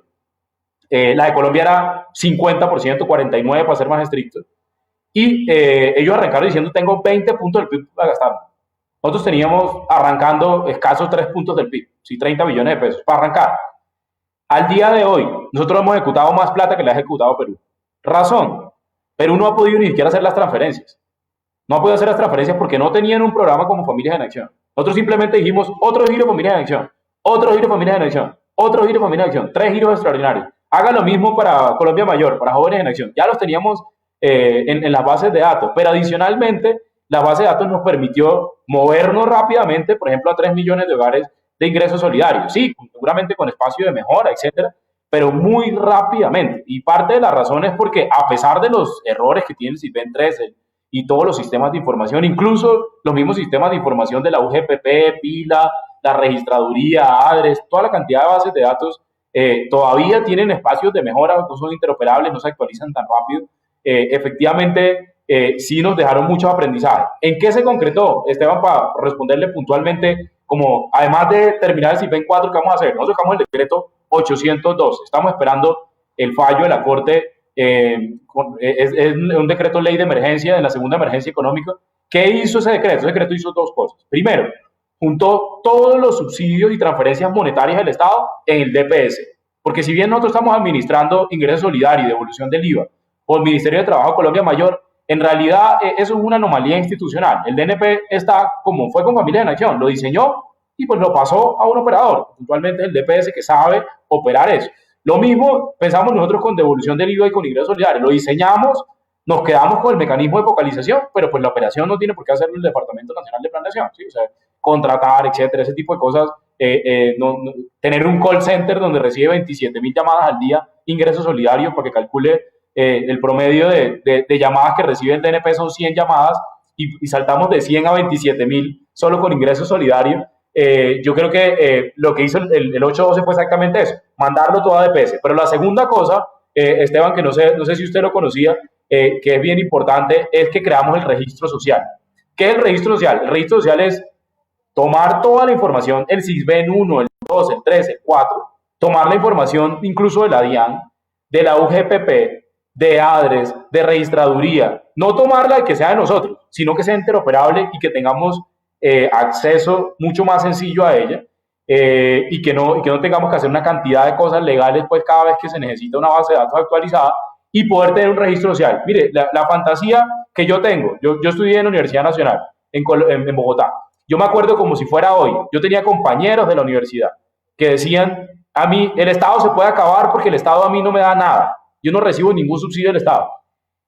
La de Colombia era 50%, 49% para ser más estricto. y ellos arrancaron diciendo tengo 20 puntos del PIB para gastar. Nosotros teníamos arrancando escasos 3 puntos del PIB, sí, 30 billones de pesos para arrancar. Al día de hoy, nosotros hemos ejecutado más plata que le ha ejecutado Perú. Razón, Perú no ha podido ni siquiera hacer las transferencias. No ha podido hacer las transferencias porque no tenían un programa como Familias en Acción. Nosotros simplemente dijimos otro giro de Familias en Acción, otro giro de Familias en Acción, otro giro de Familias en Acción, 3 giros extraordinarios. Haga lo mismo para Colombia Mayor, para Jóvenes en Acción. Ya los teníamos en las bases de datos, pero adicionalmente la base de datos nos permitió movernos rápidamente, por ejemplo, a 3 millones de hogares de ingresos solidarios. Sí, seguramente con espacio de mejora, etcétera, pero muy rápidamente. Y parte de la razón es porque, a pesar de los errores que tiene el CISBEN 13 y todos los sistemas de información, incluso los mismos sistemas de información de la UGPP, PILA, la registraduría, ADRES, toda la cantidad de bases de datos, todavía tienen espacios de mejora, no son interoperables, no se actualizan tan rápido. Efectivamente, sí nos dejaron muchos aprendizajes. ¿En qué se concretó, Esteban, para responderle puntualmente, como además de terminar el CISBEN 4, ¿qué vamos a hacer? Nosotros sacamos el decreto 802, estamos esperando el fallo de la Corte, es un decreto ley de emergencia, en la segunda emergencia económica. ¿Qué hizo ese decreto? Ese decreto hizo 2 cosas. Primero, juntó todos los subsidios y transferencias monetarias del Estado en el DPS, porque si bien nosotros estamos administrando ingresos solidarios y devolución del IVA, o el Ministerio de Trabajo de Colombia Mayor, en realidad eso es una anomalía institucional. El DNP está como fue con Familias en Acción, lo diseñó y pues lo pasó a un operador, puntualmente el DPS, que sabe operar eso. Lo mismo pensamos nosotros con devolución del IVA y con ingresos solidarios, lo diseñamos, nos quedamos con el mecanismo de focalización, pero pues la operación no tiene por qué hacerlo el Departamento Nacional de Planeación, ¿sí? O sea, contratar, etcétera, ese tipo de cosas, tener un call center donde recibe 27.000 llamadas al día, ingresos solidarios, para que calcule el promedio de llamadas que recibe el DNP son 100 llamadas y saltamos de 100 a 27.000 solo con ingresos solidarios. Yo creo que lo que hizo el 812 fue exactamente eso, mandarlo todo a DPS. Pero la segunda cosa, Esteban, que no sé si usted lo conocía, que es bien importante, es que creamos el registro social. ¿Qué es el registro social? El registro social es tomar toda la información, el CISBEN 1, el 2, el 3, el 4, tomar la información incluso de la DIAN, de la UGPP, de ADRES, de registraduría, no tomarla de que sea de nosotros, sino que sea interoperable y que tengamos acceso mucho más sencillo a ella, y que no tengamos que hacer una cantidad de cosas legales pues cada vez que se necesita una base de datos actualizada, y poder tener un registro social. Mire, la fantasía que yo tengo, yo estudié en la Universidad Nacional en Bogotá, yo me acuerdo como si fuera hoy, yo tenía compañeros de la universidad que decían, a mí el Estado se puede acabar porque el Estado a mí no me da nada, yo no recibo ningún subsidio del Estado.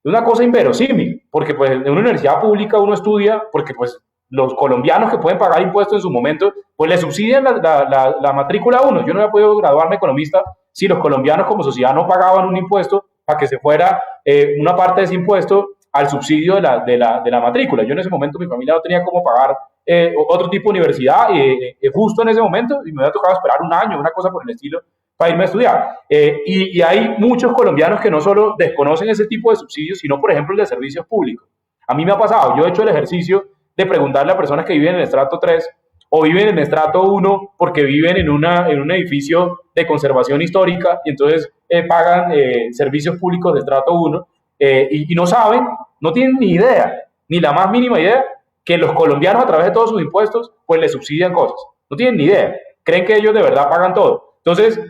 Es una cosa inverosímil, porque pues en una universidad pública uno estudia, porque pues los colombianos que pueden pagar impuestos en su momento, pues le subsidian la matrícula a uno. Yo no había podido graduarme economista si los colombianos como sociedad no pagaban un impuesto para que se fuera una parte de ese impuesto al subsidio de la matrícula. Yo en ese momento mi familia no tenía cómo pagar otro tipo de universidad justo en ese momento, y me había tocado esperar un año, una cosa por el estilo, para irme a estudiar. Y hay muchos colombianos que no solo desconocen ese tipo de subsidios, sino, por ejemplo, el de servicios públicos. A mí me ha pasado, yo he hecho el ejercicio de preguntarle a personas que viven en el estrato 3 o viven en el estrato 1 porque viven en un edificio de conservación histórica y entonces pagan servicios públicos de estrato 1 y no saben, no tienen ni idea, ni la más mínima idea que los colombianos a través de todos sus impuestos pues les subsidian cosas. No tienen ni idea, creen que ellos de verdad pagan todo. Entonces,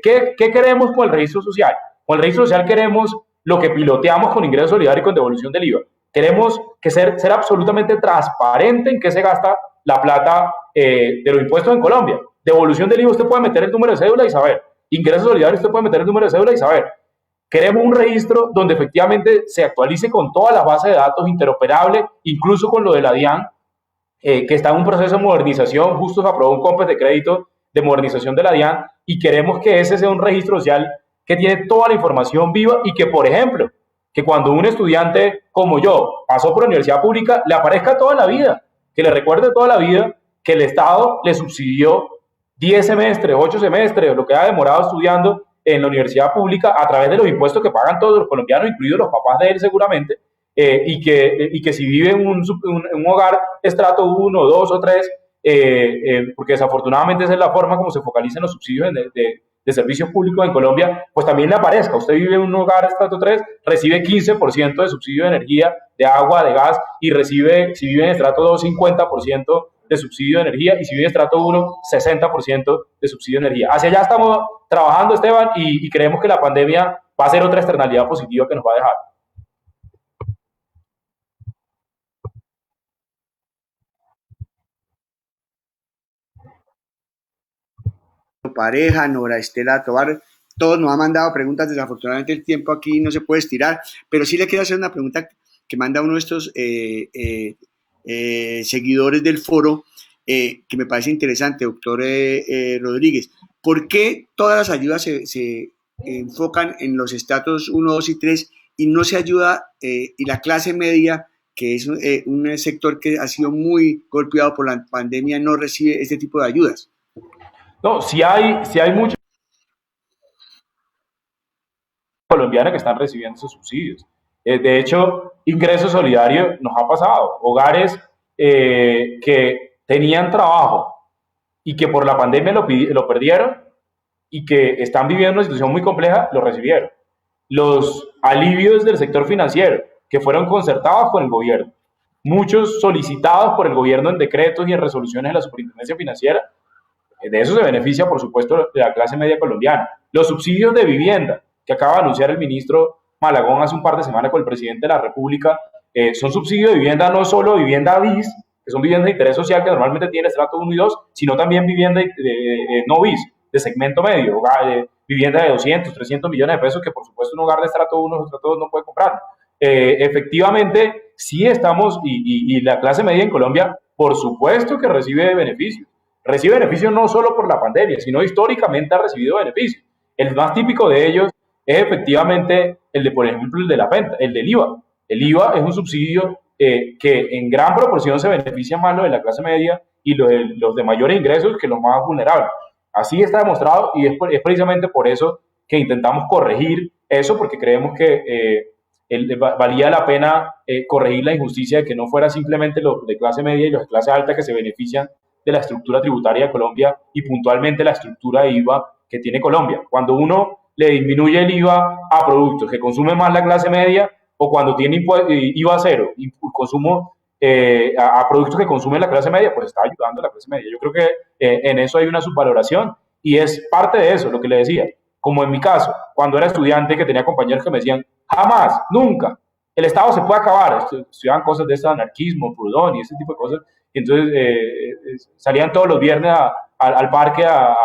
¿qué queremos con el registro social? Con el registro social queremos lo que piloteamos con ingreso solidario y con devolución del IVA. Queremos ser absolutamente transparente en qué se gasta la plata de los impuestos en Colombia. Devolución del IVA, usted puede meter el número de cédula y saber. Ingreso solidario, usted puede meter el número de cédula y saber. Queremos un registro donde efectivamente se actualice con todas las bases de datos, interoperable, incluso con lo de la DIAN, que está en un proceso de modernización. Justo se aprobó un COMPES de crédito de modernización de la DIAN, y queremos que ese sea un registro social que tiene toda la información viva y que, por ejemplo, que cuando un estudiante como yo pasó por la universidad pública, le aparezca toda la vida, que le recuerde toda la vida que el Estado le subsidió 10 semestres, 8 semestres, lo que ha demorado estudiando en la universidad pública a través de los impuestos que pagan todos los colombianos, incluidos los papás de él seguramente, y que si vive en un hogar estrato 1, 2 o 3, porque desafortunadamente esa es la forma como se focalizan los subsidios de servicios públicos en Colombia, pues también le aparezca. Usted vive en un hogar estrato 3, recibe 15% de subsidio de energía, de agua, de gas, y recibe, si vive en estrato 2, 50% de subsidio de energía, y si vive en estrato 1, 60% de subsidio de energía. Hacia allá estamos trabajando, Esteban, y creemos que la pandemia va a ser otra externalidad positiva que nos va a dejar. Pareja, Nora Estela Tobar, todos nos han mandado preguntas. Desafortunadamente el tiempo aquí no se puede estirar, pero sí le quiero hacer una pregunta que manda uno de estos seguidores del foro, que me parece interesante, doctor Rodríguez. ¿Por qué todas las ayudas se enfocan en los estratos 1, 2 y 3 y no se ayuda, y la clase media, que es un sector que ha sido muy golpeado por la pandemia, no recibe este tipo de ayudas? No, si hay muchas colombianas que están recibiendo esos subsidios. De hecho, Ingreso Solidario nos ha pasado. Hogares que tenían trabajo y que por la pandemia lo perdieron y que están viviendo una situación muy compleja, lo recibieron. Los alivios del sector financiero que fueron concertados con el gobierno, muchos solicitados por el gobierno en decretos y en resoluciones de la Superintendencia Financiera, de eso se beneficia, por supuesto, la clase media colombiana. Los subsidios de vivienda que acaba de anunciar el ministro Malagón hace un par de semanas con el presidente de la República, son subsidios de vivienda, no solo vivienda BIS, que son viviendas de interés social que normalmente tiene estrato 1 y 2, sino también vivienda no BIS, de segmento medio, vivienda de 200, 300 millones de pesos que por supuesto un hogar de estrato 1 o estrato 2 no puede comprar. Efectivamente, sí estamos, y la clase media en Colombia, por supuesto que recibe beneficios. Recibe beneficios no solo por la pandemia, sino históricamente ha recibido beneficios. El más típico de ellos es efectivamente el de, por ejemplo, el de la venta, el del IVA. El IVA es un subsidio que en gran proporción se beneficia más los de la clase media y los de mayores ingresos que los más vulnerables. Así está demostrado, y es precisamente por eso que intentamos corregir eso, porque creemos que valía la pena corregir la injusticia de que no fuera simplemente los de clase media y los de clase alta que se benefician de la estructura tributaria de Colombia y puntualmente la estructura de IVA que tiene Colombia. Cuando uno le disminuye el IVA a productos que consume más la clase media, o cuando tiene IVA cero y consumo a productos que consume la clase media, pues está ayudando a la clase media. Yo creo que en eso hay una subvaloración, y es parte de eso lo que le decía. Como en mi caso, cuando era estudiante, que tenía compañeros que me decían, jamás, nunca, el Estado se puede acabar. Estudiaban cosas de este anarquismo, Proudhon y ese tipo de cosas. Y entonces salían todos los viernes al parque a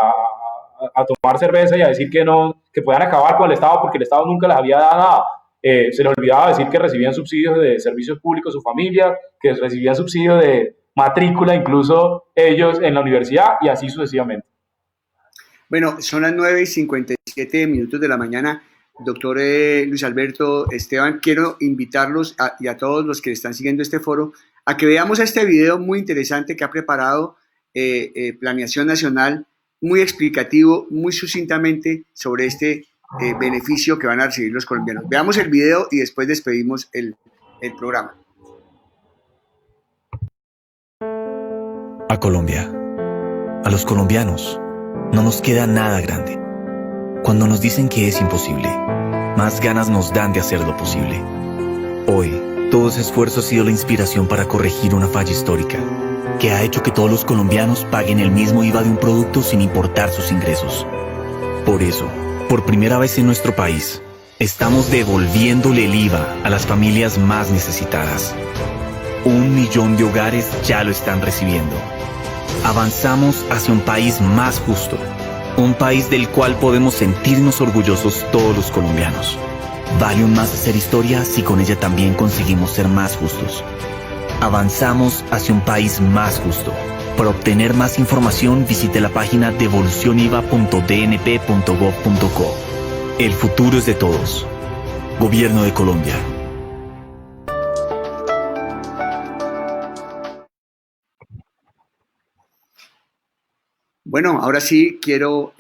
tomar cerveza y a decir que no, que podían acabar con el Estado porque el Estado nunca les había dado nada. Se les olvidaba decir que recibían subsidios de servicios públicos su familia, que recibían subsidios de matrícula incluso ellos en la universidad, y así sucesivamente. Bueno, son las 9:57 de la mañana. Doctor Luis Alberto, Esteban, quiero invitarlos y a todos los que están siguiendo este foro a que veamos este video muy interesante que ha preparado Planeación Nacional, muy explicativo, muy sucintamente sobre este beneficio que van a recibir los colombianos. Veamos el video y después despedimos el programa. A Colombia, a los colombianos, no nos queda nada grande. Cuando nos dicen que es imposible, más ganas nos dan de hacer lo posible. Hoy, todo ese esfuerzo ha sido la inspiración para corregir una falla histórica, que ha hecho que todos los colombianos paguen el mismo IVA de un producto sin importar sus ingresos. Por eso, por primera vez en nuestro país, estamos devolviéndole el IVA a las familias más necesitadas. 1 millón de hogares ya lo están recibiendo. Avanzamos hacia un país más justo, un país del cual podemos sentirnos orgullosos todos los colombianos. Vale aún más hacer historia si con ella también conseguimos ser más justos. Avanzamos hacia un país más justo. Para obtener más información, visite la página devolucioniva.dnp.gov.co. El futuro es de todos. Gobierno de Colombia. Bueno, ahora sí quiero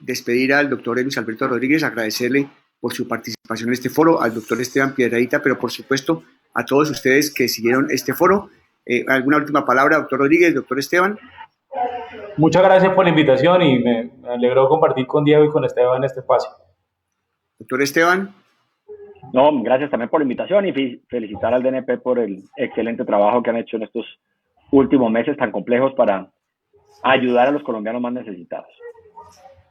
despedir al doctor Luis Alberto Rodríguez, agradecerle por su participación en este foro, al doctor Esteban Piedradita, pero por supuesto a todos ustedes que siguieron este foro. ¿Alguna última palabra, doctor Rodríguez, doctor Esteban? Muchas gracias por la invitación y me alegró compartir con Diego y con Esteban este espacio. Doctor Esteban. No, gracias también por la invitación y felicitar al DNP por el excelente trabajo que han hecho en estos últimos meses tan complejos para ayudar a los colombianos más necesitados.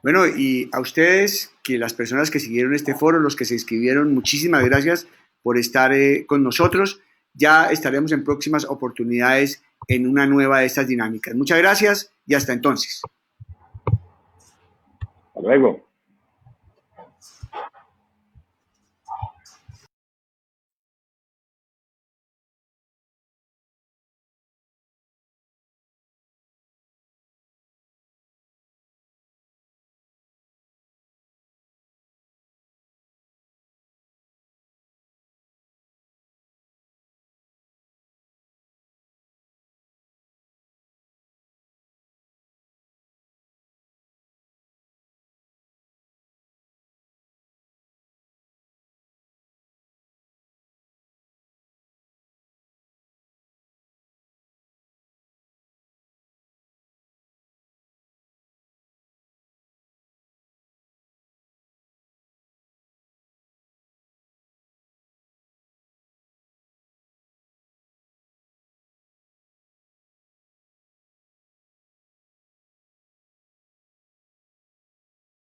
Bueno, y a ustedes, que las personas que siguieron este foro, los que se inscribieron, muchísimas gracias por estar con nosotros. Ya estaremos en próximas oportunidades en una nueva de estas dinámicas. Muchas gracias y hasta entonces. Hasta luego.